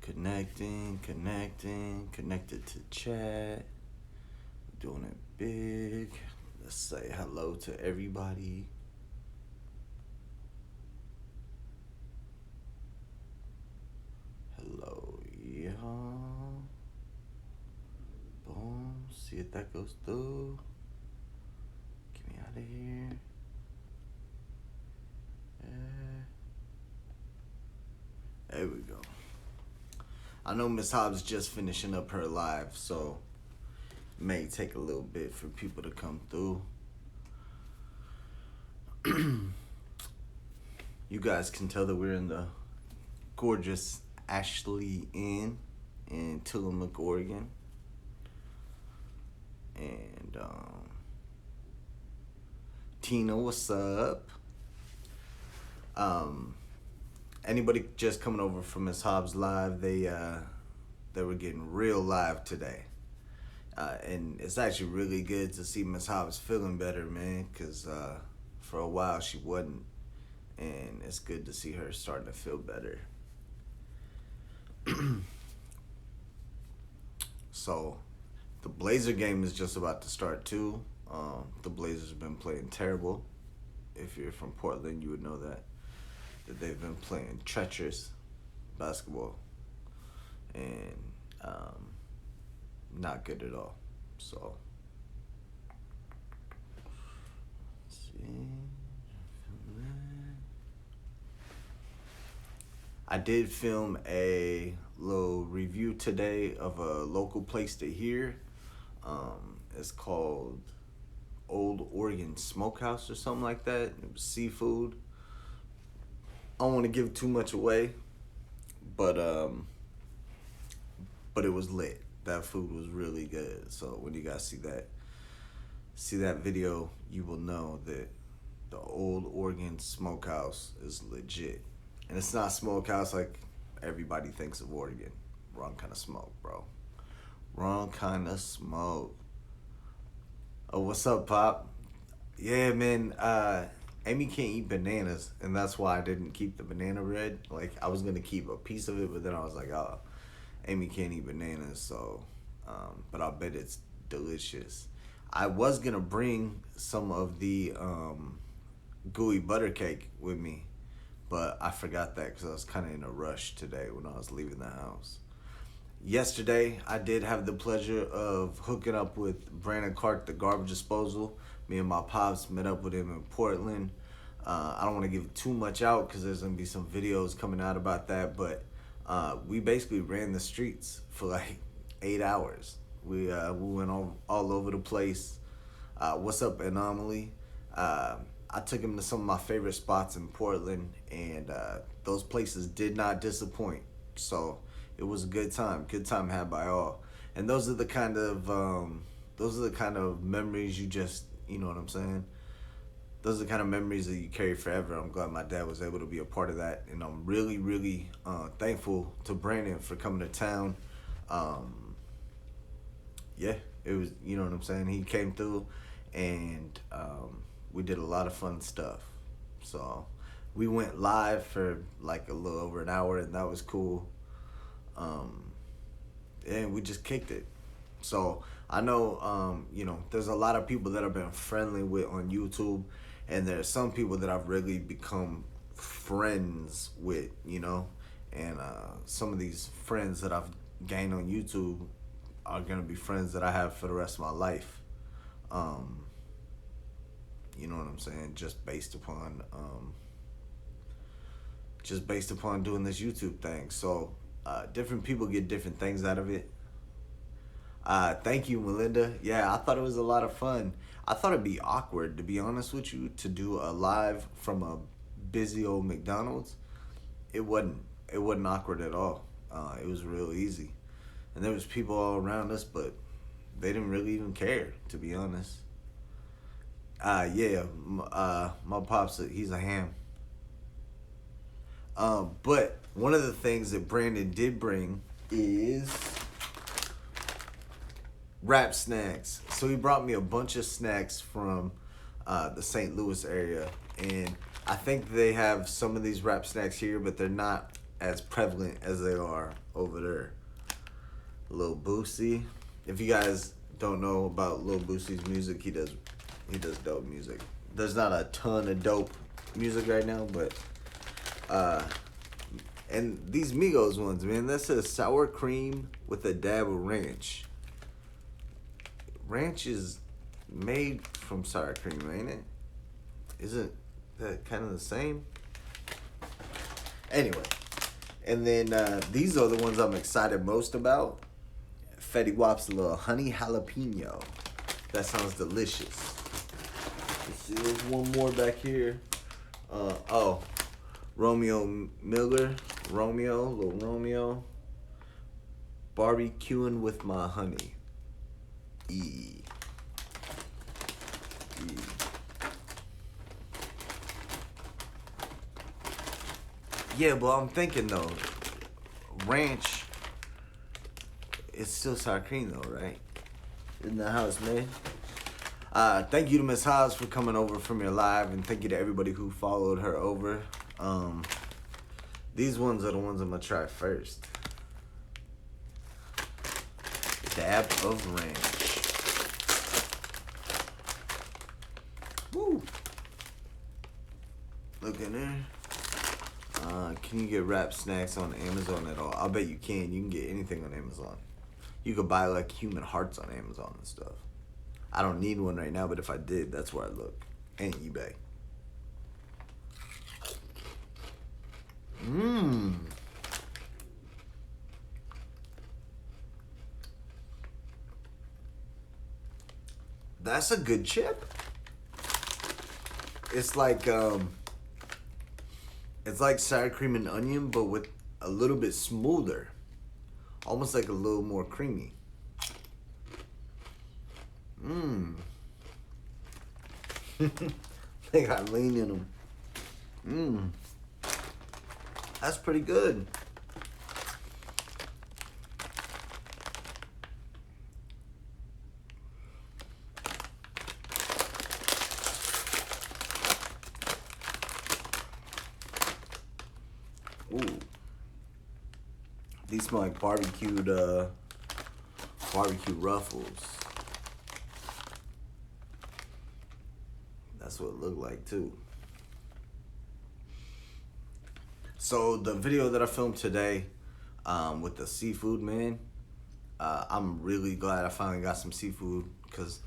Connected to chat. Doing it big. Let's say hello to everybody. Hello, y'all. Boom. See if that goes through. Get me out of here. There we go. I know Miss Hobbs just finishing up her live, so it may take a little bit for people to come through. You guys can tell that we're in the gorgeous Ashley Inn in Tillamook, Oregon. And Tina, what's up? Anybody just coming over from Miss Hobbs live, they were getting real live today. And it's actually really good to see Miss Hobbs feeling better, man, because for a while she wasn't. And it's good to see her starting to feel better. So, the Blazer game is just about to start too. The Blazers have been playing terrible. If you're from Portland, you would know that they've been playing treacherous basketball and not good at all. So, let's see. I did film a little review today of a local place to hear. It's called Old Oregon Smokehouse or something like that. It was seafood. I don't want to give too much away, but it was lit. That food was really good. So when you guys see that video, you will know that the Old Oregon Smokehouse is legit. And it's not smokehouse like everybody thinks of Oregon. Wrong kind of smoke, bro. Wrong kind of smoke. Oh, what's up, Pop? Yeah, man. Amy can't eat bananas, and that's why I didn't keep the banana bread. Like, I was gonna keep a piece of it, but then I was like, oh, Amy can't eat bananas, so. But I bet it's delicious. I was gonna bring some of the gooey butter cake with me, but I forgot that because I was kind of in a rush today when I was leaving the house. Yesterday, I did have the pleasure of hooking up with Brandon Clark, the garbage disposal. Me and my pops met up with him in Portland. I don't want to give too much out because there's going to be some videos coming out about that, but we basically ran the streets for like 8 hours. We went all over the place. What's up, Anomaly? I took him to some of my favorite spots in Portland, and those places did not disappoint. So it was a good time had by all. And those are the kind of memories you just, you know what I'm saying? Those are the kind of memories that you carry forever. I'm glad my dad was able to be a part of that, and I'm really, really thankful to Brandon for coming to town. Yeah, it was, you know what I'm saying? He came through, and we did a lot of fun stuff. So we went live for like a little over an hour, and that was cool. And we just kicked it. So I know, there's a lot of people that I've been friendly with on YouTube, and there's some people that I've really become friends with, and some of these friends that I've gained on YouTube are gonna be friends that I have for the rest of my life. You know what I'm saying? Just based upon doing this YouTube thing. So different people get different things out of it. Thank you, Melinda. Yeah, I thought it was a lot of fun. I thought it'd be awkward, to be honest with you, to do a live from a busy old McDonald's. It wasn't awkward at all. It was real easy. And there was people all around us, but they didn't really even care, to be honest. My pops, he's a ham. But one of the things that Brandon did bring is wrap snacks. So he brought me a bunch of snacks from the St. Louis area, and I think they have some of these wrap snacks here, but they're not as prevalent as they are over there. Lil Boosie. If you guys don't know about Lil Boosie's music, he does dope music. There's not a ton of dope music right now, but and these Migos ones, man, that says sour cream with a dab of ranch. Ranch is made from sour cream, ain't it? Isn't that kind of the same? Anyway, and then these are the ones I'm excited most about. Fetty Wap's little honey jalapeno. That sounds delicious. Let's see, there's one more back here. Romeo Miller. Little Romeo. Barbecuing with my honey. E. Yeah, but I'm thinking though, ranch is still sour cream though, right? Isn't that how it's made? Thank you to Miss Hobbs for coming over from your live, and thank you to everybody who followed her over. These ones are the ones I'm gonna try first. Dab of ranch. Woo! Look in there. Can you get wrap snacks on Amazon at all? I bet you can. You can get anything on Amazon. You could buy like human hearts on Amazon and stuff. I don't need one right now, but if I did, that's where I'd look. And eBay. That's a good chip. It's like sour cream and onion, but with a little bit smoother. Almost like a little more creamy. They got lean in them. That's pretty good. Ooh. These smell like barbecue ruffles. That's what it looked like too. So the video that I filmed today with the seafood, man, I'm really glad I finally got some seafood, because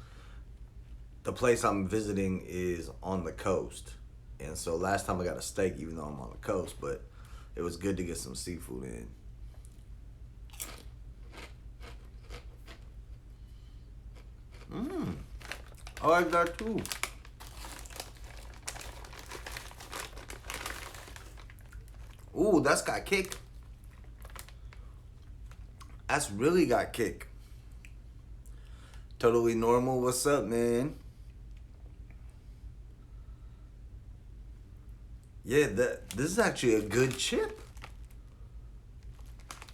the place I'm visiting is on the coast. And so last time I got a steak, even though I'm on the coast, but it was good to get some seafood in. I like that too. Ooh, that's got kick. That's really got kick. Totally normal. What's up, man? Yeah, this is actually a good chip.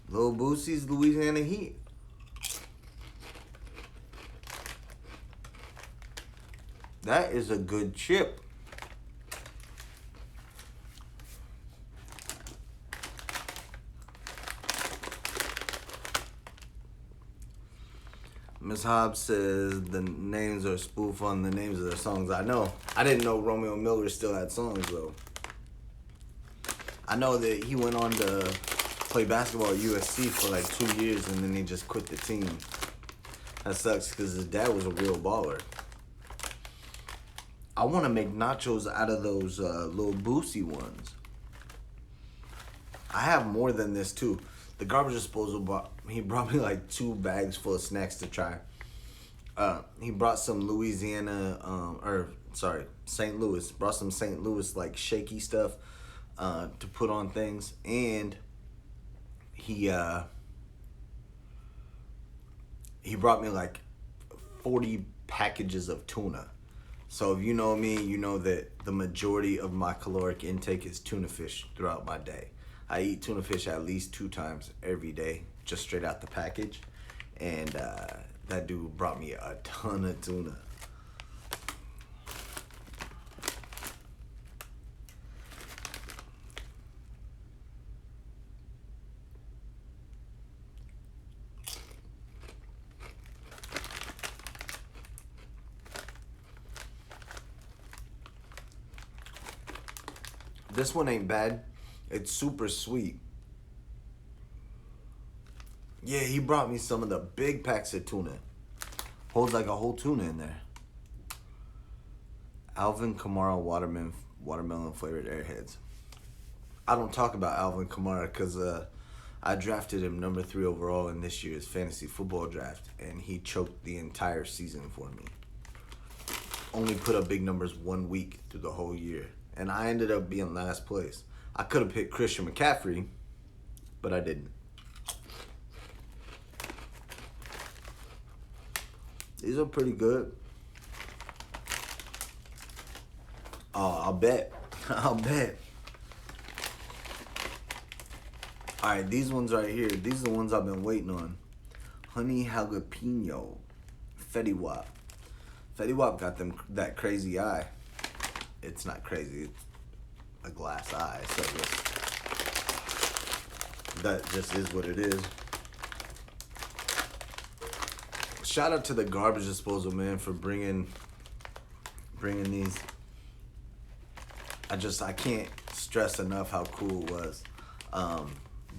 Lil Boosie's Louisiana Heat. That is a good chip. Miss Hobbs says the names are a spoof on the names of their songs. I know. I didn't know Romeo Miller still had songs though. I know that he went on to play basketball at USC for like 2 years, and then he just quit the team. That sucks because his dad was a real baller. I want to make nachos out of those little Boosie ones. I have more than this too. The garbage disposal he brought me like 2 bags full of snacks to try. He brought some St. Louis. Brought some St. Louis like shaky stuff to put on things, and he brought me like 40 packages of tuna. So if you know me, you know that the majority of my caloric intake is tuna fish throughout my day. I eat tuna fish at least 2 times every day, just straight out the package. And that dude brought me a ton of tuna. This one ain't bad. It's super sweet. Yeah, he brought me some of the big packs of tuna. Holds like a whole tuna in there. Alvin Kamara watermelon flavored Airheads. I don't talk about Alvin Kamara because I drafted him number 3 overall in this year's fantasy football draft, and he choked the entire season for me. Only put up big numbers 1 week through the whole year, and I ended up being last place. I could have picked Christian McCaffrey, but I didn't. These are pretty good. Oh, I'll bet. I'll bet. Alright, these ones right here. These are the ones I've been waiting on. Honey Jalapeno. Fetty Wap. Fetty Wap got that crazy eye. It's not crazy. It's a glass eye. So that just is what it is. Shout out to the garbage disposal man for bringing these. I can't stress enough how cool it was.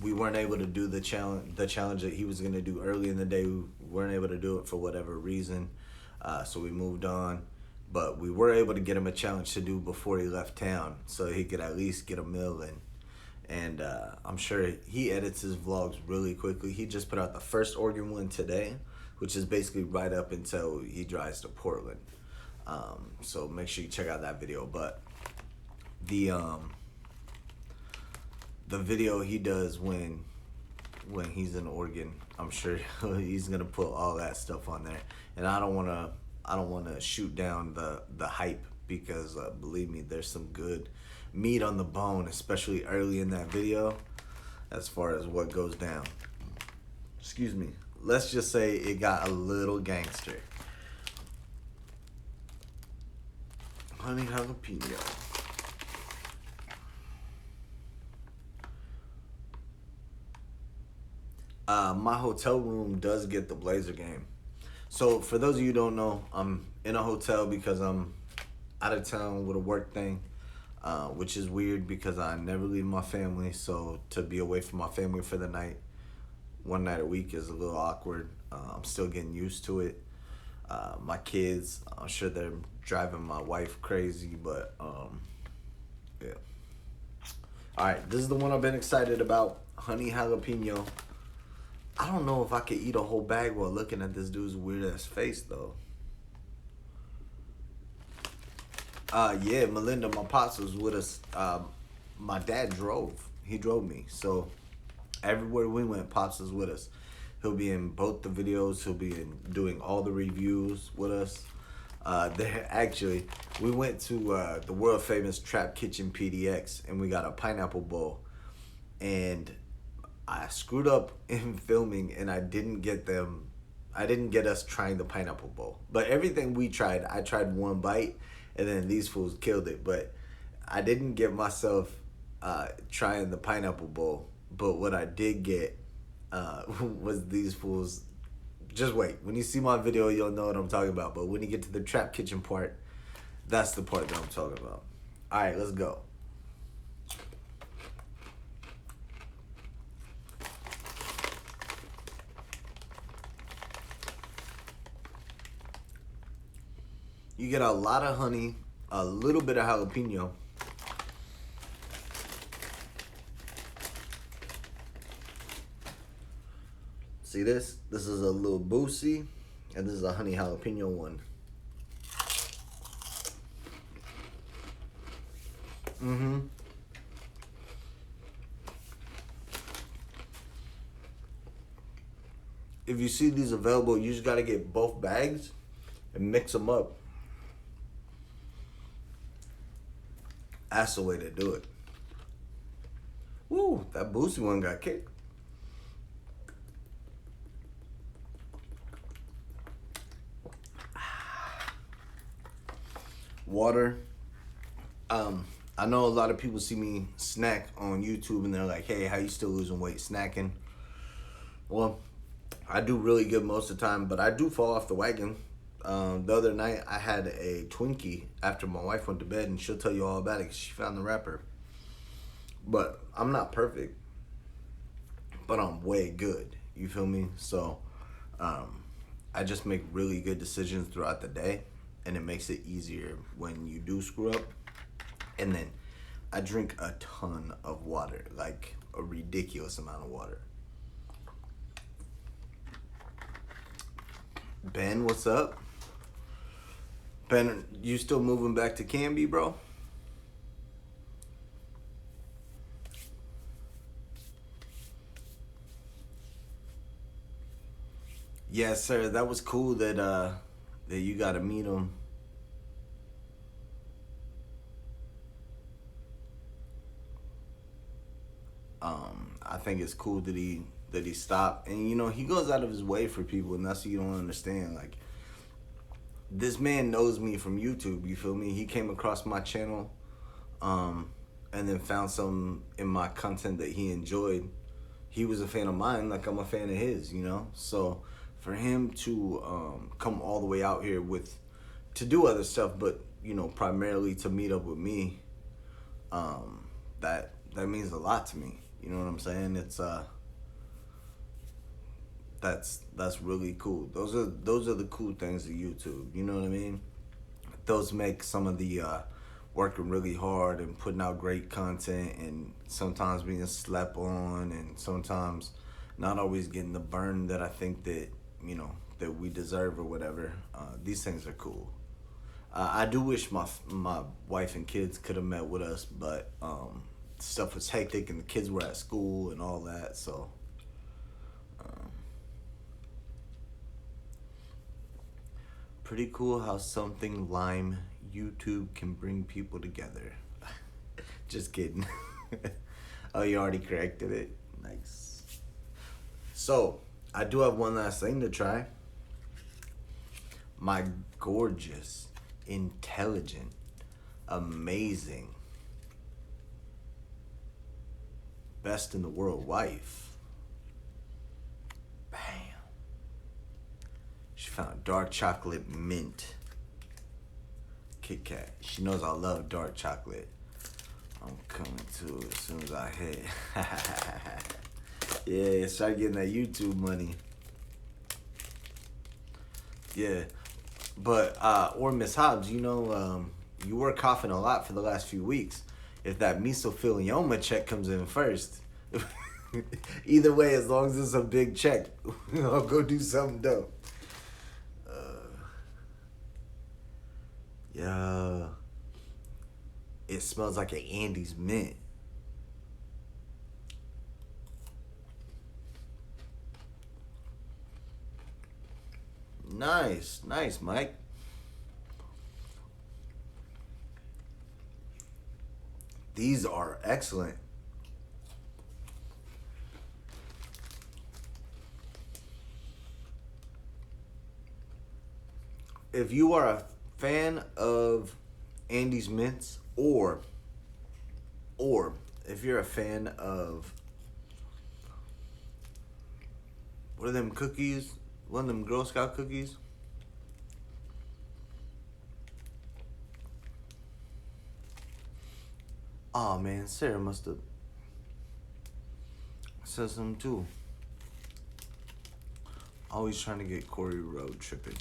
We weren't able to do the challenge that he was gonna do early in the day. We weren't able to do it for whatever reason, so we moved on. But we were able to get him a challenge to do before he left town, so he could at least get a meal in. And I'm sure he edits his vlogs really quickly. He just put out the first Oregon one today, which is basically right up until he drives to Portland. So make sure you check out that video. But the video he does when he's in Oregon, I'm sure he's gonna put all that stuff on there. And I don't wanna shoot down the hype, because believe me, there's some good meat on the bone, especially early in that video, as far as what goes down. Excuse me. Let's just say it got a little gangster. Honey Jalapeno. My hotel room does get the Blazer game. So for those of you who don't know, I'm in a hotel because I'm out of town with a work thing, which is weird because I never leave my family. So to be away from my family for the night, one night a week, is a little awkward. I'm still getting used to it. My kids, I'm sure they're driving my wife crazy, but yeah. All right, this is the one I've been excited about, Honey Jalapeno. I don't know if I could eat a whole bag while looking at this dude's weird ass face though. Yeah, Melinda, my pops was with us. My dad drove. He drove me. So everywhere we went, Pops was with us. He'll be in both the videos. He'll be doing all the reviews with us. Actually, we went to the world famous Trap Kitchen PDX, and we got a pineapple bowl. And I screwed up in filming, and I didn't get us trying the pineapple bowl. But everything we tried, I tried one bite, and then these fools killed it. But I didn't get myself trying the pineapple bowl. But what I did get was these fools. Just wait. When you see my video, you'll know what I'm talking about. But when you get to the Trap Kitchen part, that's the part that I'm talking about. All right, let's go. You get a lot of honey, a little bit of jalapeno. See this? This is a little Boosie, and this is a honey jalapeno one. If you see these available, you just gotta get both bags and mix them up. That's the way to do it. Woo, that Boosie one got kicked. Water. I know a lot of people see me snack on YouTube and they're like, hey, how you still losing weight snacking? Well, I do really good most of the time, but I do fall off the wagon. The other night I had a Twinkie after my wife went to bed, and she'll tell you all about it because she found the wrapper. But I'm not perfect, but I'm way good. You feel me? So, um, I just make really good decisions throughout the day, and it makes it easier when you do screw up. And then I drink a ton of water, like a ridiculous amount of water. Ben, what's up? Ben, you still moving back to Canby, bro? Yes, sir. That was cool that you got to meet him. I think it's cool that he stopped, and he goes out of his way for people, and that's what you don't understand. Like, this man knows me from YouTube. You feel me? He came across my channel, um, and then found some in my content that he enjoyed. He was a fan of mine, like I'm a fan of his. So for him to come all the way out here with to do other stuff, but primarily to meet up with me, that means a lot to me. You know what I'm saying? That's really cool. Those are the cool things of YouTube. You know what I mean? Those make some of the working really hard and putting out great content, and sometimes being slept on, and sometimes not always getting the burn that I think that we deserve or whatever. These things are cool. I do wish my wife and kids could have met with us, but stuff was hectic and the kids were at school and all that. So pretty cool how something lime YouTube can bring people together. Just kidding. Oh, you already corrected it. Nice. So I do have one last thing to try. My gorgeous, intelligent, amazing, best in the world wife. Bam. She found dark chocolate mint Kit Kat. She knows I love dark chocolate. I'm coming to it as soon as I hit. Yeah, start getting that YouTube money. Yeah. But, or Miss Hobbs, you were coughing a lot for the last few weeks. If that mesothelioma check comes in first, either way, as long as it's a big check, I'll go do something dope. Yeah. It smells like an Andes mint. Nice, nice, Mike. These are excellent. If you are a fan of Andes mints, or if you're a fan of what are them cookies? One of them Girl Scout cookies. Oh man, Sarah must have said something too. Always trying to get Corey road tripping.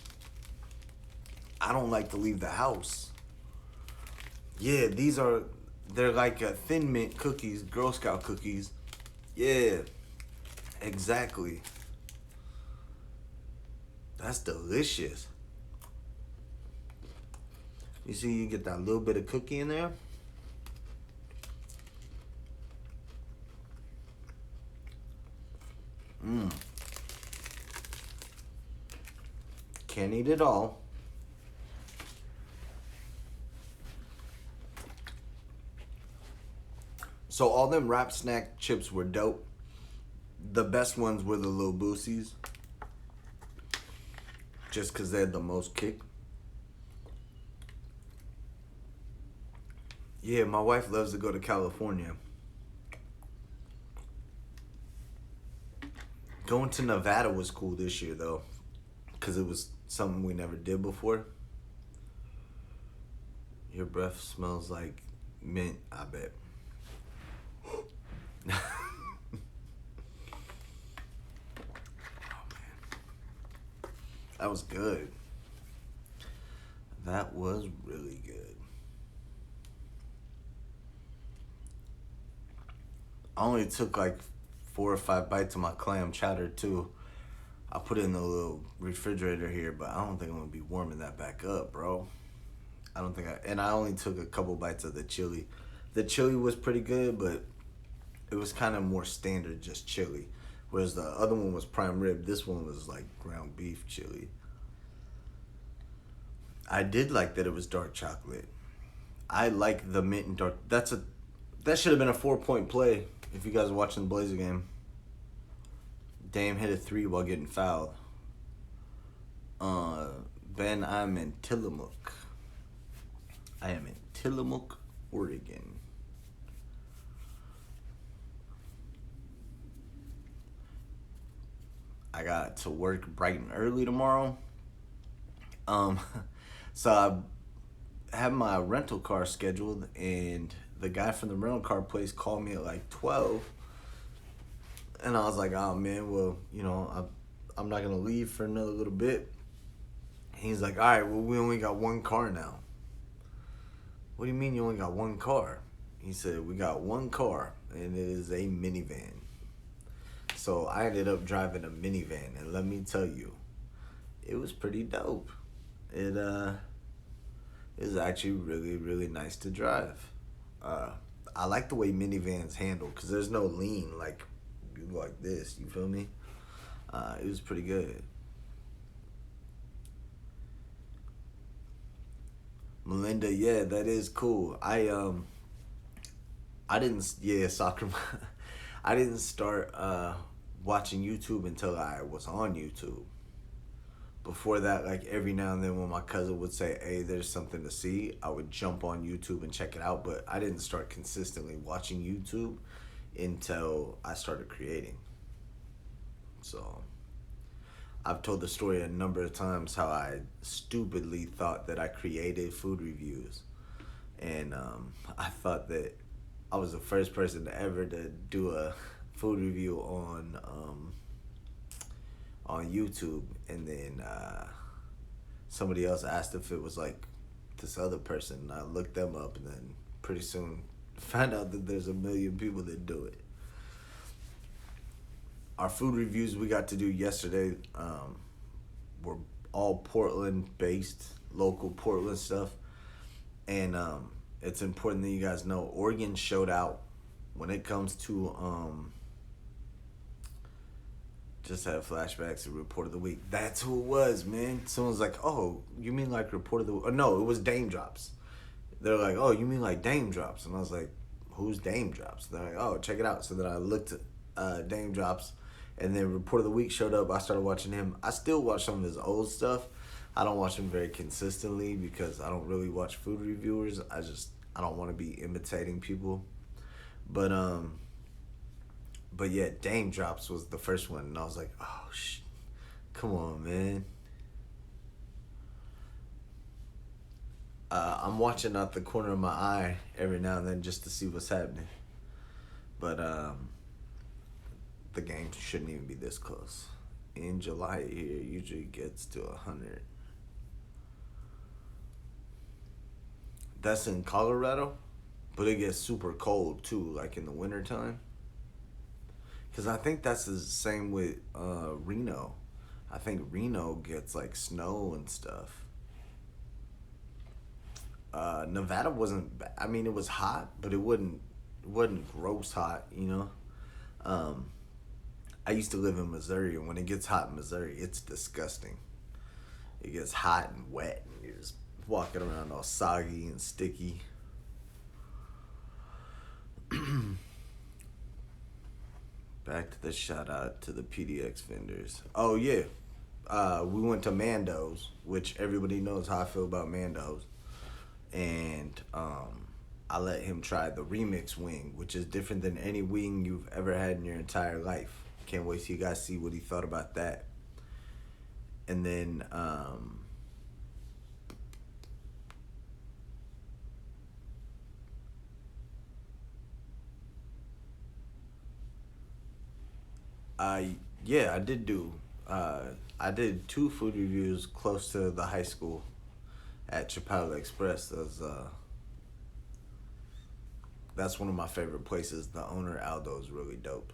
I don't like to leave the house. Yeah, they're like thin mint cookies, Girl Scout cookies. Yeah, exactly. That's delicious. You see, you get that little bit of cookie in there. Mmm. Can't eat it all. So all them Rap Snack chips were dope. The best ones were the Lil Boosies. Just because they had the most kick. Yeah, my wife loves to go to California. Going to Nevada was cool this year, though. Because it was something we never did before. Your breath smells like mint, I bet. That was good. That was really good. I only took like 4 or 5 bites of my clam chowder too. I put it in the little refrigerator here, but I don't think I'm gonna be warming that back up, bro. I don't think and I only took a couple bites of the chili. The chili was pretty good, but it was kind of more standard, just chili. Whereas the other one was prime rib. This one was like ground beef chili. I did like that it was dark chocolate. I like the mint and dark. That should have been a 4 point play if you guys are watching the Blazer game. Dame hit a three while getting fouled. Ben, I'm in Tillamook. I am in Tillamook, Oregon. I got to work bright and early tomorrow. Um, so I have my rental car scheduled, and the guy from the rental car place called me at like 12. And I was like, oh man, well, I'm not gonna leave for another little bit. And he's like, all right, well, we only got one car now. What do you mean you only got one car? He said, we got one car, and it is a minivan. So I ended up driving a minivan, and let me tell you, it was pretty dope. It is actually really, really nice to drive. I like the way minivans handle, because there's no lean, like you go like this, you feel me? It was pretty good. Melinda, yeah, that is cool. I didn't, yeah, soccer. I didn't start watching YouTube until I was on YouTube. Before that, like every now and then when my cousin would say, hey, there's something to see, I would jump on YouTube and check it out. But I didn't start consistently watching YouTube until I started creating. So I've told the story a number of times how I stupidly thought that I created food reviews. And I thought that I was the first person ever to do a food review on YouTube, and then somebody else asked if it was like this other person, and I looked them up, and then pretty soon found out that there's a million people that do it. Our food reviews we got to do yesterday were all Portland based, local Portland stuff, and it's important that you guys know Oregon showed out when it comes to just had flashbacks to Report of the Week. That's who it was, man. Someone's like, oh, you mean like Report of the Week? Oh, no, it was Dame Drops. They're like, oh, you mean like Dame Drops? And I was like, who's Dame Drops? They're like, oh, check it out. So then I looked at Dame Drops, and then Report of the Week showed up. I started watching him. I still watch some of his old stuff. I don't watch him very consistently because I don't really watch food reviewers. I don't want to be imitating people. But yeah, Dame Drops was the first one, and I was like, oh, come on, man. I'm watching out the corner of my eye every now and then just to see what's happening. But the game shouldn't even be this close. In July here, it usually gets to 100. That's in Colorado, but it gets super cold too, like in the wintertime. Because I think that's the same with Reno. I think Reno gets like snow and stuff. Nevada wasn't. I mean, it was hot, but it wasn't gross hot. I used to live in Missouri, and when it gets hot in Missouri, it's disgusting. It gets hot and wet, and you're just walking around all soggy and sticky. Back to the shout out to the PDX vendors. Oh yeah, we went to Mando's, which everybody knows how I feel about Mando's, and I let him try the remix wing, which is different than any wing you've ever had in your entire life. Can't wait till you guys see what he thought about that. And then I Yeah, I did do. Uh, I did two food reviews close to the high school at Chipotle Express. That's one of my favorite places. The owner Aldo is really dope.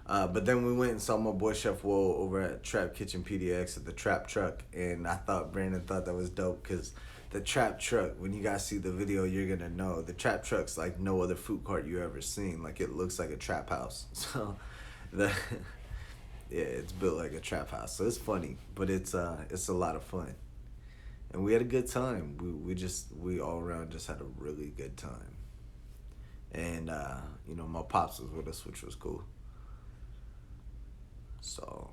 But then we went and saw my boy Chef Woe over at Trap Kitchen PDX at the Trap Truck, and I thought Brandon thought that was dope because the Trap Truck. When you guys see the video, you're gonna know the Trap Truck's like no other food cart you ever seen. Like it looks like a trap house. So, the yeah, it's built like a trap house. So it's funny, but it's a lot of fun, and we had a good time. We all around just had a really good time, and my pops was with us, which was cool. So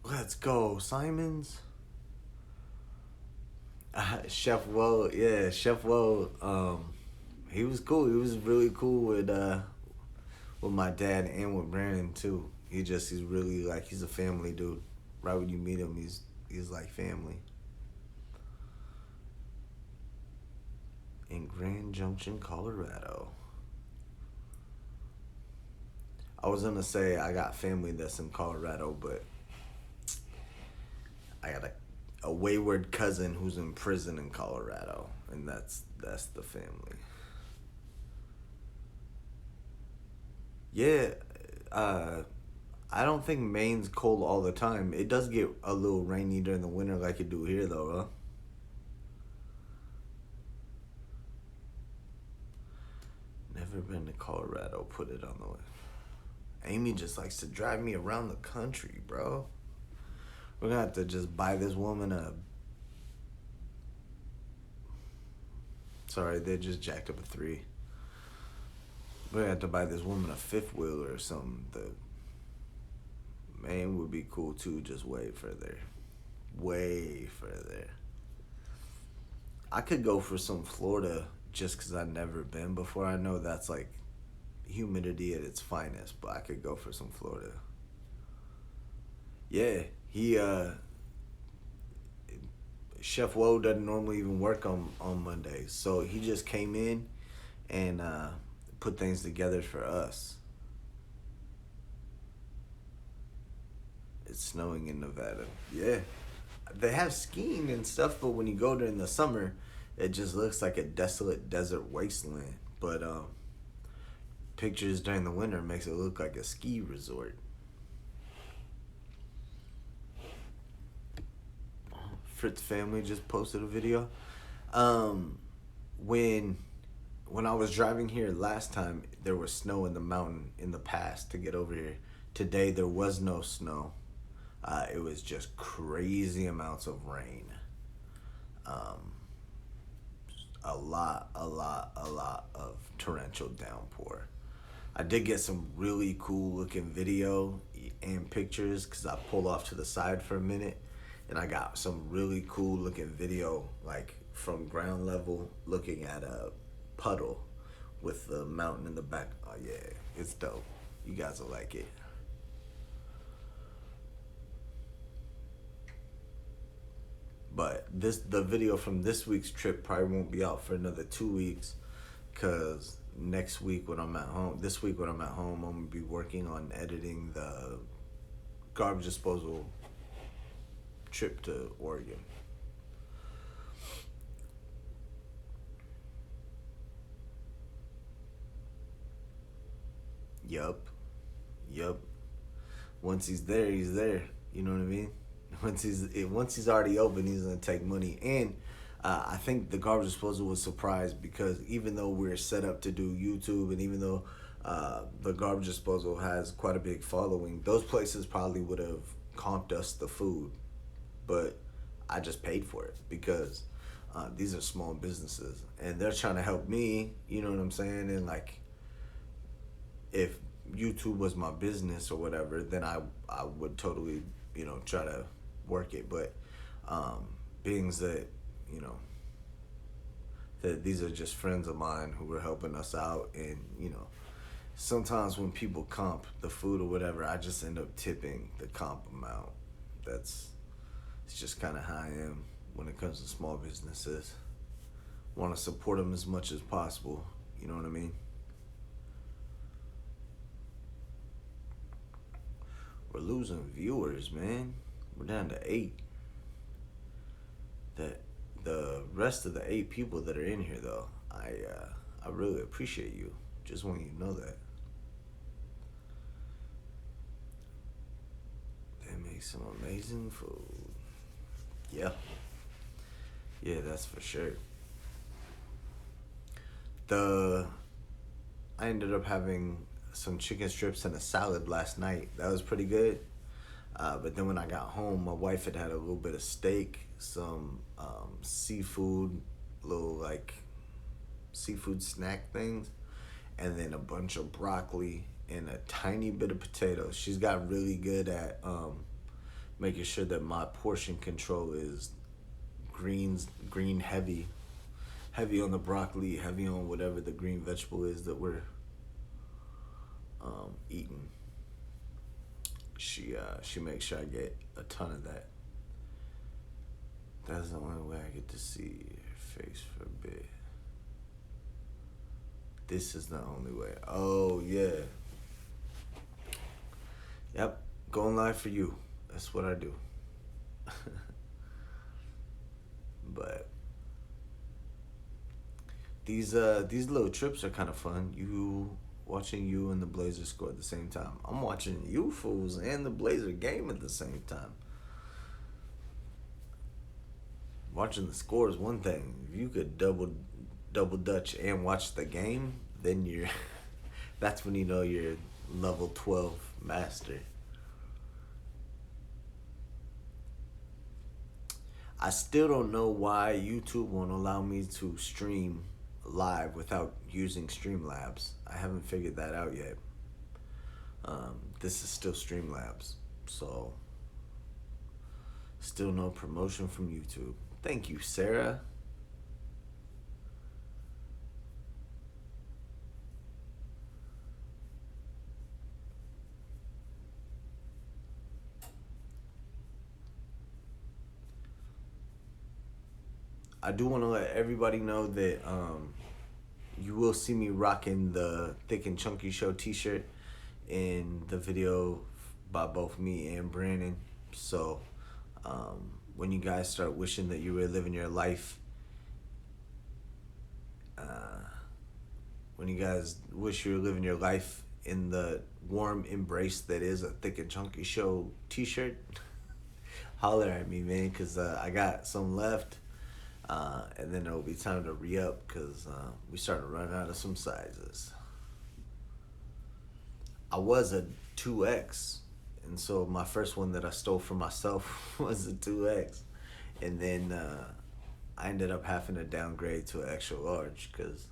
let's go, Simons. Chef Woe, yeah, Chef Woe. He was cool. He was really cool with my dad and with Brandon too. He's really like he's a family dude. Right when you meet him, he's like family. In Grand Junction, Colorado. I was gonna say I got family that's in Colorado, but I got a wayward cousin who's in prison in Colorado, and that's the family. Yeah, uh, I don't think Maine's cold all the time. It does get a little rainy during the winter, like it do here, though. Huh? Never been to Colorado. Put it on the list. Amy just likes to drive me around the country, bro. We're gonna have to just buy this woman a. Sorry, they just jacked up a three. We're gonna have to buy this woman a fifth wheeler or something. The Maine would be cool too, just way further. Way further. I could go for some Florida just because I've never been before. I know that's like humidity at its finest, but I could go for some Florida. Yeah, Chef Woe doesn't normally even work on Mondays, so he just came in and put things together for us. It's snowing in Nevada. Yeah, they have skiing and stuff, but when you go during the summer, it just looks like a desolate desert wasteland. But pictures during the winter makes it look like a ski resort. Fritz family just posted a video. Um, when when I was driving here last time, there was snow in the mountain in the past to get over here. Today there was no snow. It was just crazy amounts of rain. Um, a lot of torrential downpour. I did get some really cool looking video and pictures because I pulled off to the side for a minute and I got some really cool looking video like from ground level looking at a puddle with the mountain in the back. Oh yeah, it's dope. You guys will like it. But the video from this week's trip probably won't be out for another 2 weeks, cause next week when I'm at home, this week when I'm at home, I'm gonna be working on editing the garbage disposal trip to Oregon. Yup, yup. Once he's there, he's there. You know what I mean? Once he's already open, he's gonna take money. And I think the garbage disposal was surprised because even though we're set up to do YouTube, and even though the garbage disposal has quite a big following, those places probably would have comped us the food, but I just paid for it because these are small businesses and they're trying to help me. You know what I'm saying? And like, if YouTube was my business or whatever, then I would totally try to work it. But being that you know that these are just friends of mine who were helping us out, and sometimes when people comp the food or whatever, I just end up tipping the comp amount. That's It's just kind of how I am when it comes to small businesses. Want to support them as much as possible. You know what I mean? losing viewers, man. We're down to 8. That the rest of the 8 people that are in here, though, I really appreciate you. Just want you to know that. They make some amazing food. Yeah. Yeah, that's for sure. The I ended up having some chicken strips and a salad last night. That was pretty good. But then when I got home, my wife had a little bit of steak, some seafood, little like seafood snack things, and then a bunch of broccoli and a tiny bit of potatoes. She's got really good at making sure that my portion control is green heavy, heavy on the broccoli, heavy on whatever the green vegetable is that we're eating. She makes sure I get a ton of that. That's the only way I get to see her face for a bit. This is the only way. Oh yeah. Yep. Going live for you. That's what I do. But these little trips are kind of fun. Watching you and the Blazers score at the same time. I'm watching you fools and the Blazer game at the same time. Watching the score is one thing. If you could double dutch and watch the game, then you're that's when you know you're level 12 master. I still don't know why YouTube won't allow me to stream live without using Streamlabs. I haven't figured that out yet. This is still Streamlabs, so still no promotion from YouTube. Thank you, Sarah. I do want to let everybody know that you will see me rocking the Thick and Chunky Show t-shirt in the video by both me and Brandon. So when you guys start wishing that you were living your life, when you guys wish you were living your life in the warm embrace that is a Thick and Chunky Show t-shirt, holler at me, man, because I got some left. And then it'll be time to re-up because we started running out of some sizes. I was a 2X, and so my first one that I stole for myself was a 2X. And then I ended up having to downgrade to an extra large because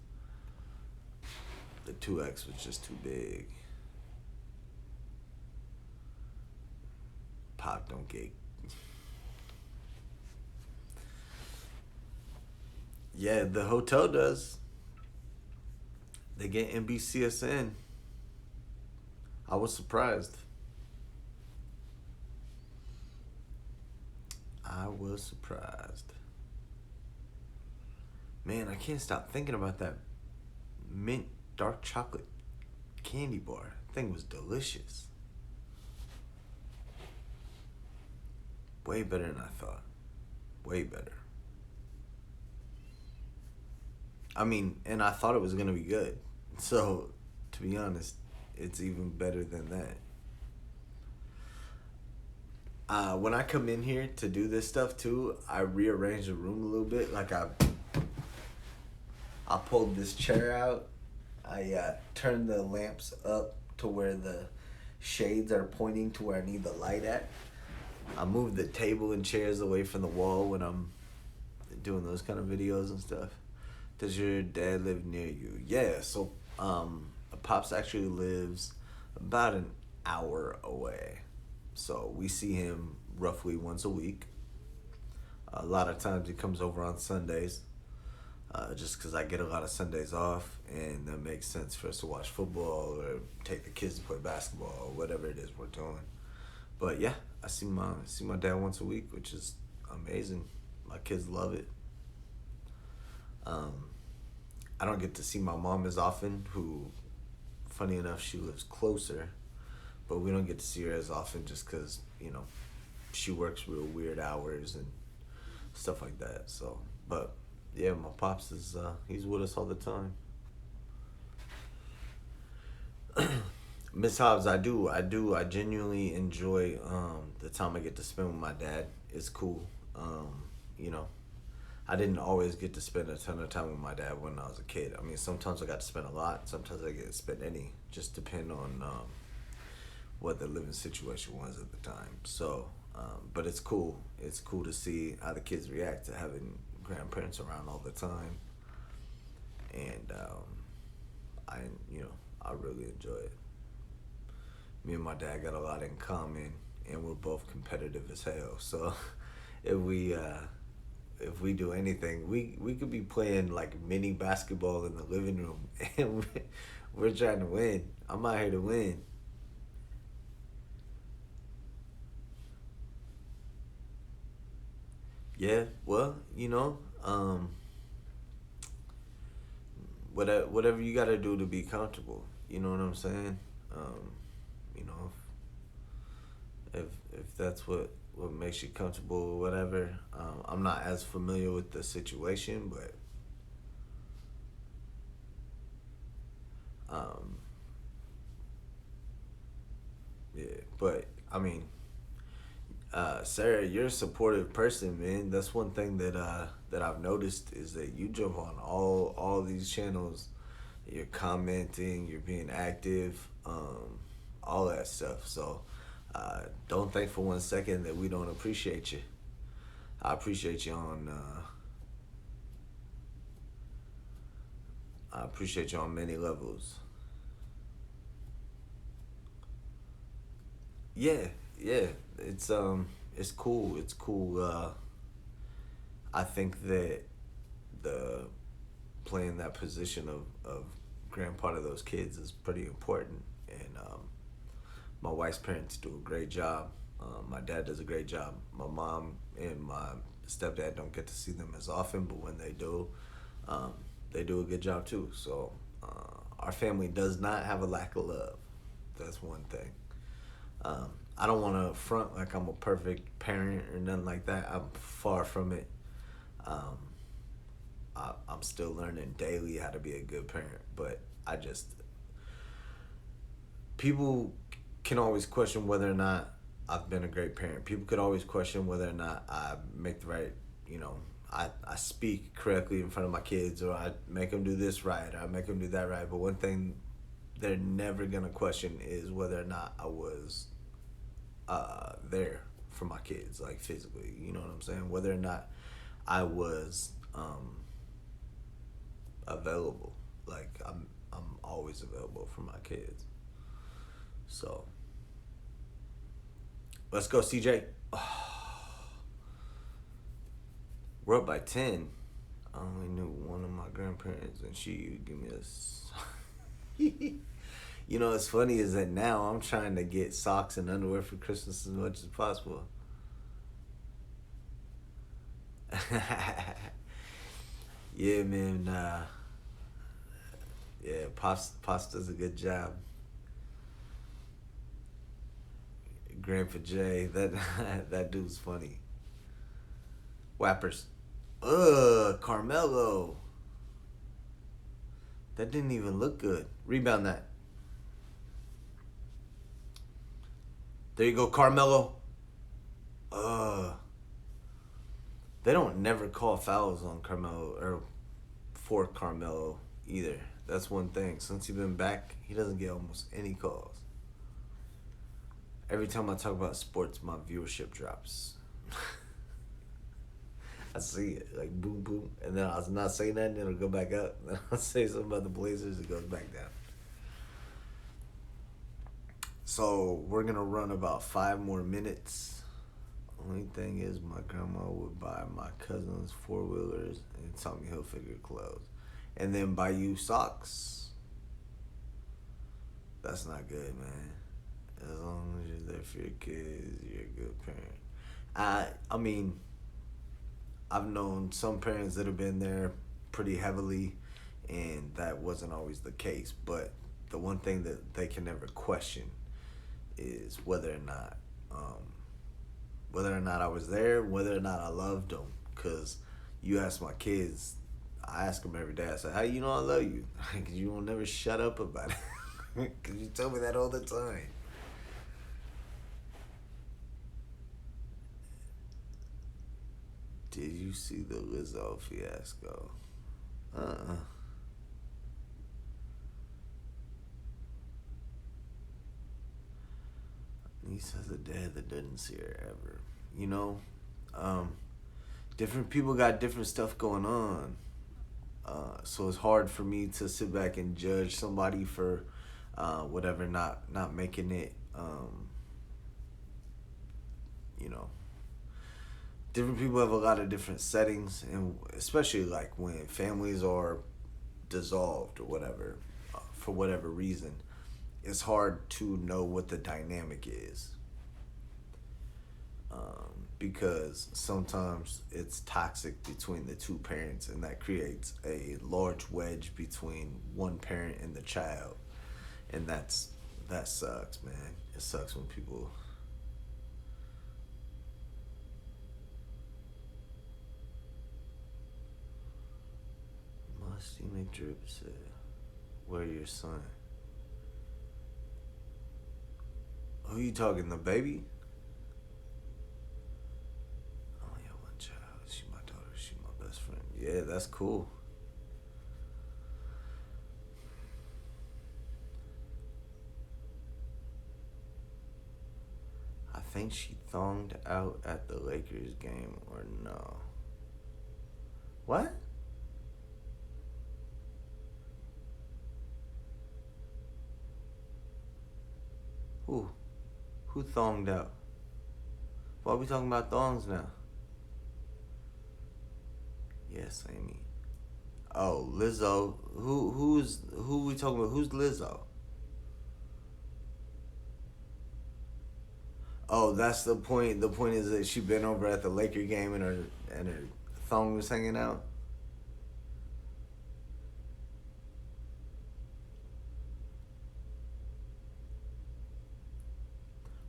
the 2X was just too big. Pop don't get. Yeah, the hotel does. They get NBCSN. I was surprised. I was surprised. Man, I can't stop thinking about that mint dark chocolate candy bar. That thing was delicious. Way better than I thought. Way better. I mean, and I thought it was going to be good. So, to be honest, it's even better than that. When I come in here to do this stuff too, I rearrange the room a little bit. Like I pulled this chair out. I turned the lamps up to where the shades are pointing to where I need the light at. I moved the table and chairs away from the wall when I'm doing those kind of videos and stuff. Does your dad live near you? Yeah, so Pops actually lives about an hour away. So we see him roughly once a week. A lot of times he comes over on Sundays, just because I get a lot of Sundays off, and that makes sense for us to watch football or take the kids to play basketball or whatever it is we're doing. But yeah, I see my dad once a week, which is amazing. My kids love it. I don't get to see my mom as often, who, funny enough, she lives closer, but we don't get to see her as often just because she works real weird hours and stuff like that. So, but yeah, my pops is he's with us all the time. Miss Hobbs, I genuinely enjoy the time I get to spend with my dad. It's cool. You know, I didn't always get to spend a ton of time with my dad when I was a kid. I mean, sometimes I got to spend a lot. Sometimes I get to spend any. Just depend on what the living situation was at the time. So, but it's cool. It's cool to see how the kids react to having grandparents around all the time, and I you know I really enjoy it. Me and my dad got a lot in common, and we're both competitive as hell. So, if we do anything, we could be playing like mini basketball in the living room, and we're trying to win. I'm out here to win. Yeah, well, whatever you got to do to be comfortable. You know what I'm saying? Um, you know, if that's what makes you comfortable or whatever. I'm not as familiar with the situation, but um, yeah. But I mean, Sarah, you're a supportive person, man. That's one thing that I've noticed is that you jump on all these channels. You're commenting, you're being active, all that stuff. So don't think for 1 second that we don't appreciate you. I appreciate you on. I appreciate you on many levels. Yeah, yeah. It's cool. It's cool. I think that the playing that position of grandpa to those kids is pretty important. And my wife's parents do a great job. My dad does a great job. My mom and my stepdad don't get to see them as often, but when um, they do a good job too. So our family does not have a lack of love. That's one thing. I don't want to front like I'm a perfect parent or nothing like that. I'm far from it. Um, I'm still learning daily how to be a good parent, but I just people can always question whether or not I've been a great parent. People could always question whether or not I make the right, you know, I speak correctly in front of my kids, or I make them do this right, or I make them do that right. But one thing they're never gonna question is whether or not I was there for my kids, like physically. You know what I'm saying? Whether or not I was available. Like I'm always available for my kids. So let's go, CJ. We're up by 10. I only knew one of my grandparents, and she would give me you know, what's funny is that now I'm trying to get socks and underwear for Christmas as much as possible. Yeah, man. Yeah, Pops does a good job. Grandpa J, that that dude's funny. Whappers. Ugh, Carmelo. That didn't even look good. Rebound that. There you go, Carmelo. Ugh. They don't never call fouls on Carmelo or for Carmelo either. That's one thing. Since he's been back, he doesn't get almost any calls. Every time I talk about sports, my viewership drops. I see it like boom, boom, and then I'll not say nothing, it'll go back up. Then I'll say something about the Blazers, it goes back down. So we're gonna run about 5 more minutes. Only thing is, my grandma would buy my cousins 4 wheelers and tell me he'll figure clothes, and then buy you socks. That's not good, man. As long as you're there for your kids, you're a good parent. I mean, I've known some parents that have been there pretty heavily, and that wasn't always the case. But the one thing that they can never question is whether or not I was there, whether or not I loved them. Cause you ask my kids, I ask them every day. I say, "How you know I love you?" Cause you don't never shut up about it. Cause you tell me that all the time. Did you see the Lizzo fiasco? Uh-uh. Niece has a dad that doesn't see her ever. You know, um, different people got different stuff going on. So it's hard for me to sit back and judge somebody for whatever, not making it. You know, different people have a lot of different settings, and especially like when families are dissolved or whatever, for whatever reason, it's hard to know what the dynamic is. Because sometimes it's toxic between the two parents, and that creates a large wedge between one parent and the child, and that sucks, man. It sucks when people. Musty McDrip said, "Where your son? Who you talking? The baby? Oh yeah, one child. She my daughter. She my best friend. Yeah, that's cool. I think she thonged out at the Lakers game, or no? What? Who? Who thonged out? Why are we talking about thongs now? Yes, Amy. Oh, Lizzo. Who we talking about? Who's Lizzo? Oh, that's the point. The point is that she been over at the Laker game and her thong was hanging out.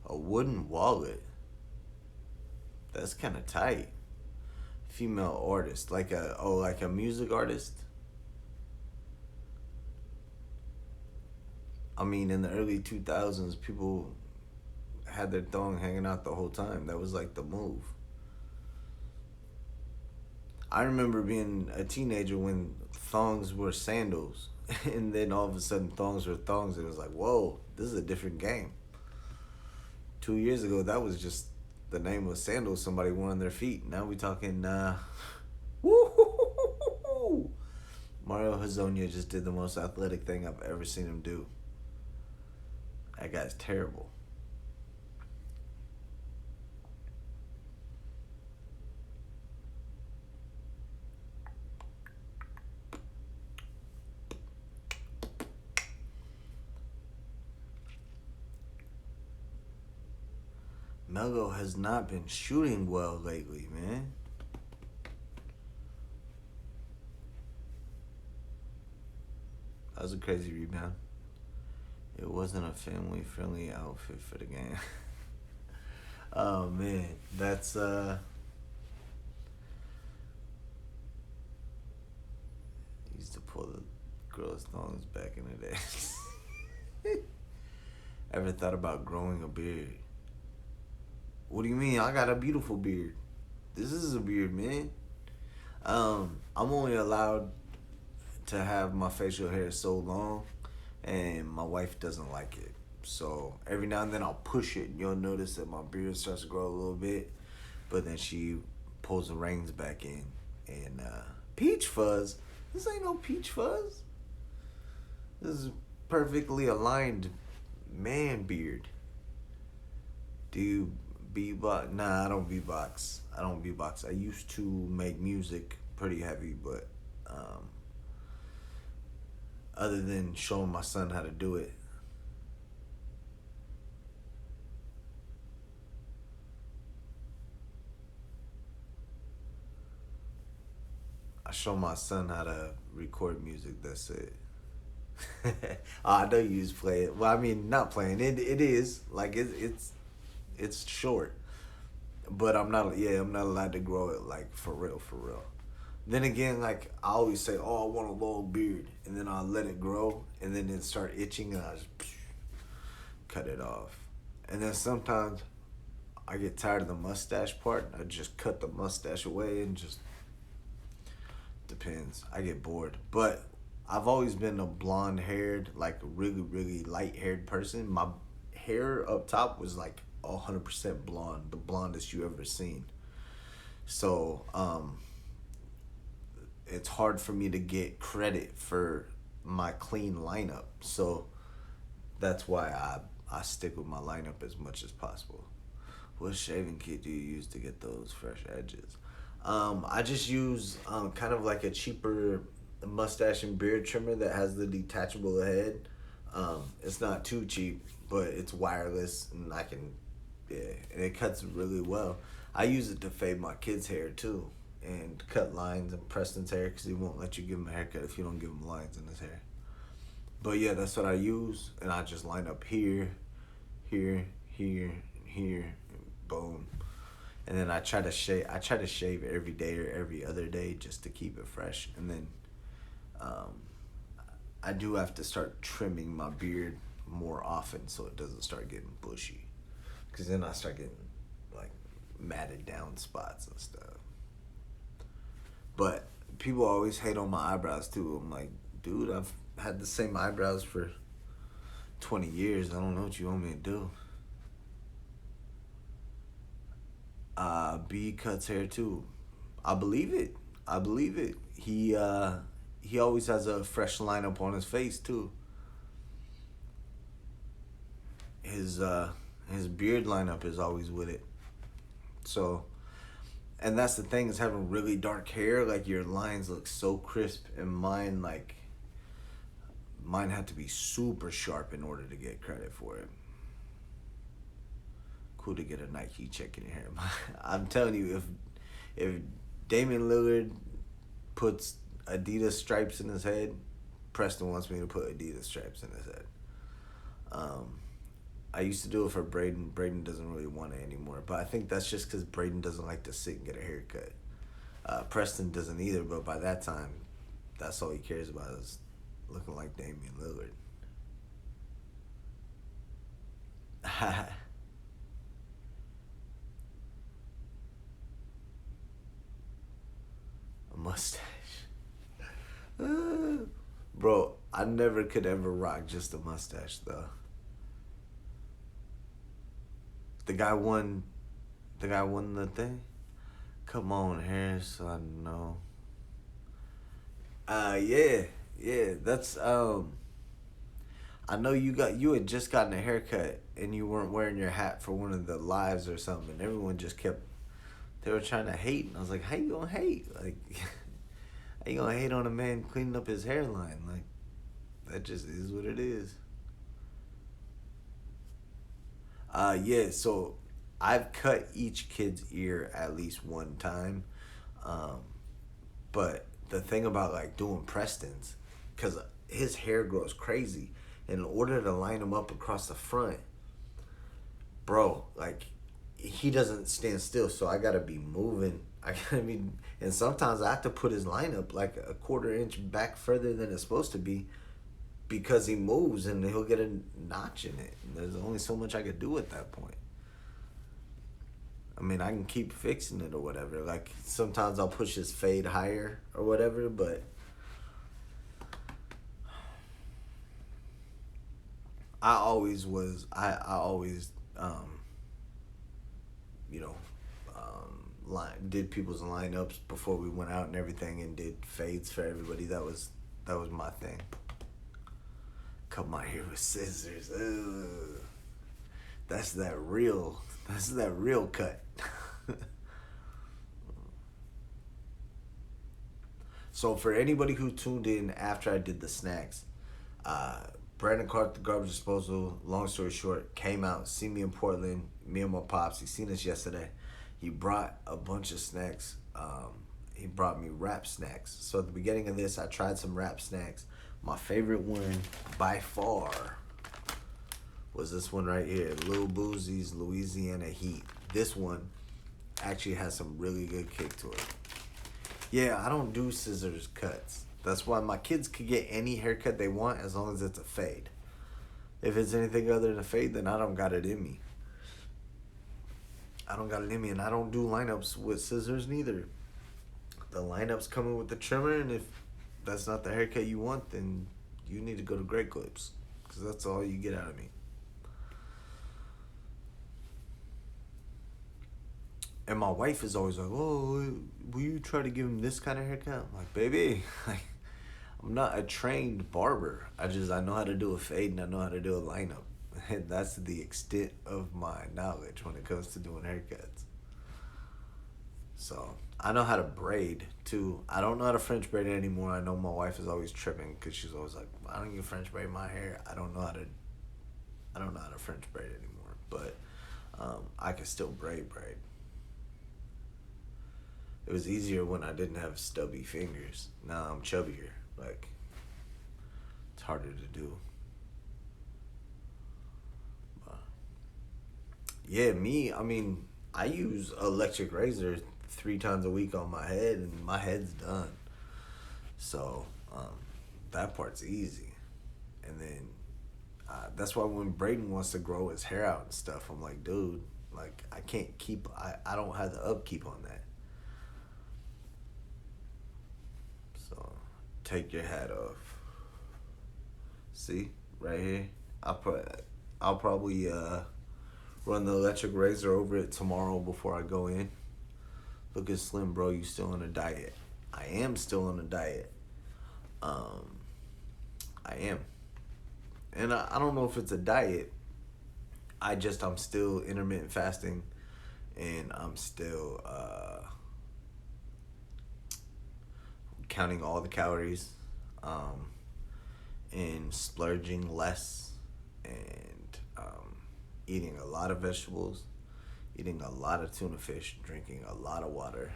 A wooden wallet. That's kind of tight. Female artist, like a music artist. I mean, in the early 2000s, people had their thong hanging out the whole time. That was like the move. I remember being a teenager when thongs were sandals, and then all of a sudden thongs were thongs. It was like, whoa, this is a different game. 2 years ago, that was just the name of sandals somebody wore on their feet. Now we talking, woo. Mario Hazonia just did the most athletic thing I've ever seen him do. That guy's terrible. Melo has not been shooting well lately, man. That was a crazy rebound. It wasn't a family friendly outfit for the game. Oh man, that's used to pull the girls' thongs back in the day. Ever thought about growing a beard? What do you mean? I got a beautiful beard. This is a beard, man. I'm only allowed to have my facial hair so long, and my wife doesn't like it. So every now and then I'll push it, and you'll notice that my beard starts to grow a little bit. But then she pulls the reins back in, and peach fuzz. This ain't no peach fuzz. This is perfectly aligned man beard. Do you beatbox? Nah, I don't beatbox. I don't beatbox. I used to make music pretty heavy, but other than showing my son how to do it, I show my son how to record music. That's it. I know you was playing. Well, I mean, not playing. It is like it's short, but I'm not. Yeah, I'm not allowed to grow it like for real, for real. Then again, like I always say, oh, I want a long beard, and then I'll let it grow, and then it start itching, and I just cut it off. And then sometimes I get tired of the mustache part. I just cut the mustache away and just depends. I get bored, but I've always been a blonde haired, like really, really light haired person. My hair up top was like 100% blonde, the blondest you ever seen. So it's hard for me to get credit for my clean lineup. So that's why I stick with my lineup as much as possible. What shaving kit do you use to get those fresh edges? I just use kind of like a cheaper mustache and beard trimmer that has the detachable head. It's not too cheap, but it's wireless and I can, yeah, and it cuts really well. I use it to fade my kid's hair too and cut lines in Preston's hair because he won't let you give him a haircut if you don't give him lines in his hair. But yeah, that's what I use, and I just line up here, here, here, here, and boom. And then I try to shave. I try to shave every day or every other day just to keep it fresh. And then um, I do have to start trimming my beard more often so it doesn't start getting bushy. Because then I start getting like matted down spots and stuff. But people always hate on my eyebrows too. I'm like, dude, I've had the same eyebrows for 20 years. I don't know what you want me to do. B cuts hair too. I believe it. I believe it. He always has a fresh lineup on his face too. His his beard lineup is always with it. So, and that's the thing is having really dark hair. Like your lines look so crisp, and mine had to be super sharp in order to get credit for it. Cool to get a Nike check in your hair. I'm telling you, if Damian Lillard puts Adidas stripes in his head, Preston wants me to put Adidas stripes in his head. Um, I used to do it for Braden. Braden doesn't really want it anymore, but I think that's just because Braden doesn't like to sit and get a haircut. Preston doesn't either, but by that time, that's all he cares about is looking like Damian Lillard. A mustache. Bro, I never could ever rock just a mustache though. The guy won. The guy won the thing. Come on, Harris. So I know. Yeah, yeah. That's I know you had just gotten a haircut and you weren't wearing your hat for one of the lives or something, and everyone just kept. They were trying to hate, and I was like, "How you gonna hate? Like, how you gonna hate on a man cleaning up his hairline? Like, that just is what it is." Yeah, so I've cut each kid's ear at least one time. Um, but the thing about like doing Preston's, because his hair grows crazy, and in order to line him up across the front, bro, like he doesn't stand still, so I gotta be moving. I gotta be, and sometimes I have to put his line up like a quarter inch back further than it's supposed to be because he moves and he'll get a notch in it. There's only so much I could do at that point. I mean, I can keep fixing it or whatever. Like sometimes I'll push his fade higher or whatever, but I always you know did people's lineups before we went out and everything and did fades for everybody. That was my thing. Cut my hair with scissors. Ugh. That's that real. That's that real cut. So for anybody who tuned in after I did the snacks, uh, Brandon Clark, the garbage disposal. Long story short, came out, see me in Portland. Me and my pops. He seen us yesterday. He brought a bunch of snacks. He brought me wrap snacks. So at the beginning of this, I tried some wrap snacks My favorite one by far was this one right here, Lil Boozy's Louisiana Heat. This one actually has some really good kick to it. Yeah, I don't do scissors cuts. That's why my kids could get any haircut they want as long as it's a fade. If it's anything other than a fade, then I don't got it in me. I don't got it in me, and I don't do lineups with scissors neither. The lineup's coming with the trimmer, and if that's not the haircut you want, then you need to go to Great Clips, because that's all you get out of me. And my wife is always like, "Oh, will you try to give him this kind of haircut?" I'm like, "Baby, I'm not a trained barber. I know how to do a fade and I know how to do a lineup, and that's the extent of my knowledge when it comes to doing haircuts." So I know how to braid too. I don't know how to French braid anymore. I know my wife is always tripping because she's always like, "I don't even French braid my hair." I don't know how to. I don't know how to French braid anymore, but I can still braid. It was easier when I didn't have stubby fingers. Now I'm chubbier. Like, it's harder to do. But yeah, I mean, I use electric razor 3 times a week on my head, and my head's done. So that part's easy. And then that's why when Braden wants to grow his hair out and stuff, I'm like, dude, like I can't keep. I don't have the upkeep on that. So take your hat off. See, right here. I'll probably run the electric razor over it tomorrow before I go in. Look at Slim, bro. You still on a diet? I am still on a diet. Um, I am, and I don't know if it's a diet. I'm still intermittent fasting, and I'm still counting all the calories, um, and splurging less, and eating a lot of vegetables, eating a lot of tuna fish, drinking a lot of water.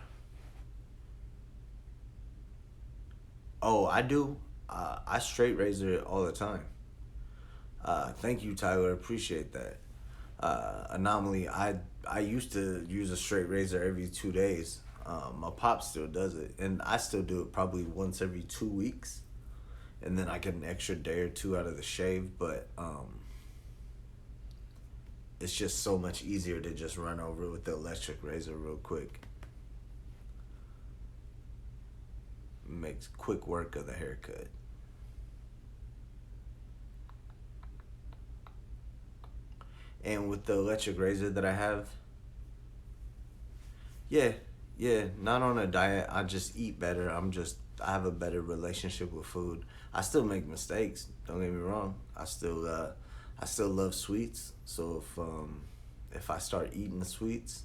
Oh, I do. I straight razor it all the time. Thank you, Tyler. Appreciate that. Anomaly. I used to use a straight razor every 2 days. My pop still does it, and I still do it probably once every 2 weeks, and then I get an extra day or two out of the shave. But it's just so much easier to just run over it with the electric razor real quick. Makes quick work of the haircut. And with the electric razor that I have, yeah, yeah, not on a diet. I just eat better. I have a better relationship with food. I still make mistakes. Don't get me wrong. I still love sweets. So if I start eating the sweets,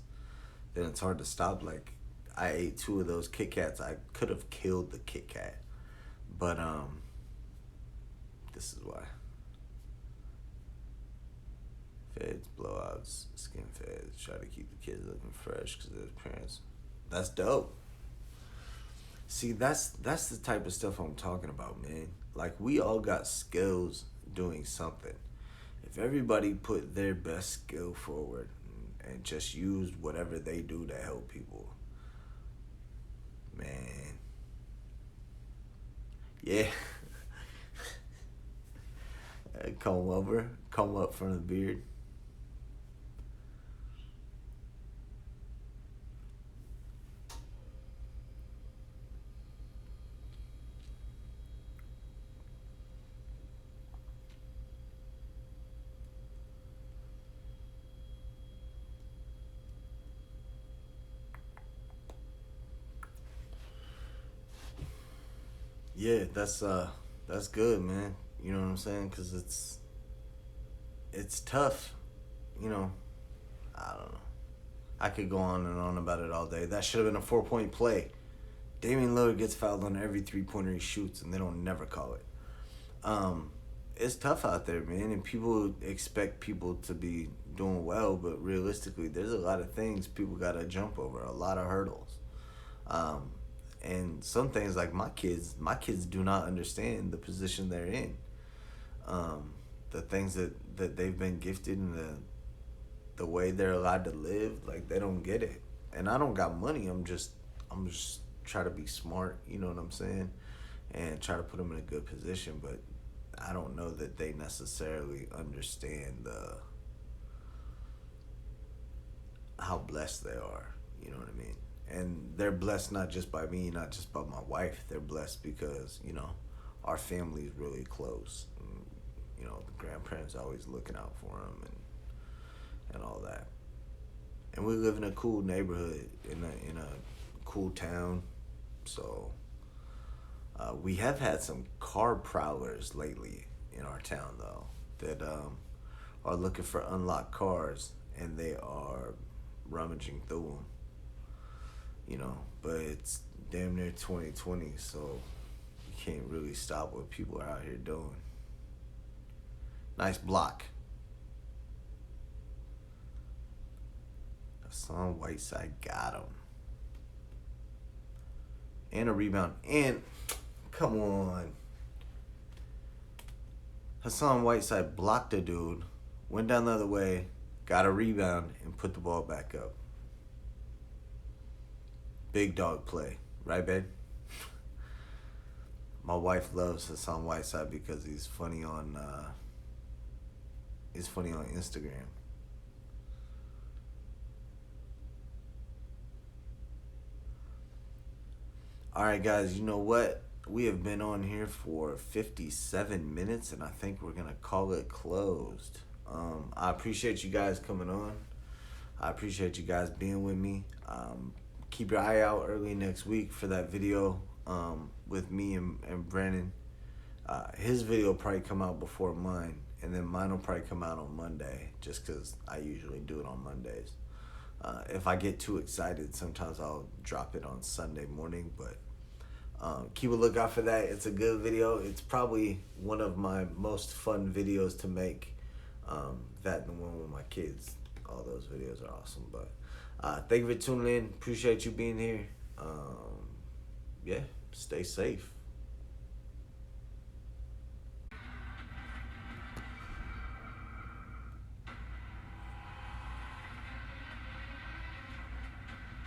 then it's hard to stop. Like, I ate 2 of those Kit Kats. I could have killed the Kit Kat, but this is why. Feds, blowouts, skin feds. Try to keep the kids looking fresh because their parents. That's dope. See, that's the type of stuff I'm talking about, man. Like, we all got skills doing something. If everybody put their best skill forward and just used whatever they do to help people, man. Yeah. Comb up from the beard. Yeah, that's good, man. You know what I'm saying? Cause it's tough. You know, I don't know. I could go on and on about it all day. That should have been a 4 point play. Damian Lillard gets fouled on every 3 pointer he shoots, and they don't never call it. Um, it's tough out there, man, and people expect people to be doing well, but realistically, there's a lot of things people gotta jump over, a lot of hurdles. Um, And some things like my kids do not understand the position they're in. The things that they've been gifted and the way they're allowed to live, like they don't get it. And I don't got money. I'm just try to be smart. You know what I'm saying? And try to put them in a good position. But I don't know that they necessarily understand the how blessed they are. You know what I mean? And they're blessed not just by me, not just by my wife. They're blessed because our family is really close. And, the grandparents are always looking out for them and all that. And we live in a cool neighborhood in a cool town, so we have had some car prowlers lately in our town though that are looking for unlocked cars and they are rummaging through them. But it's damn near 2020, so you can't really stop what people are out here doing. Nice block. Hassan Whiteside got him. And a rebound. And, come on. Hassan Whiteside blocked a dude, went down the other way, got a rebound, and put the ball back up. Big dog play. Right, babe? My wife loves Hassan Whiteside because he's funny on Instagram. All right, guys, you know what? We have been on here for 57 minutes, and I think we're going to call it closed. I appreciate you guys coming on. I appreciate you guys being with me. Keep your eye out early next week for that video with me and Brennan. His video will probably come out before mine, and then mine will probably come out on Monday, just because I usually do it on Mondays. If I get too excited, sometimes I'll drop it on Sunday morning, but keep a lookout for that. It's a good video. It's probably one of my most fun videos to make. That and the one with my kids. All those videos are awesome. But thank you for tuning in. Appreciate you being here. Yeah, stay safe.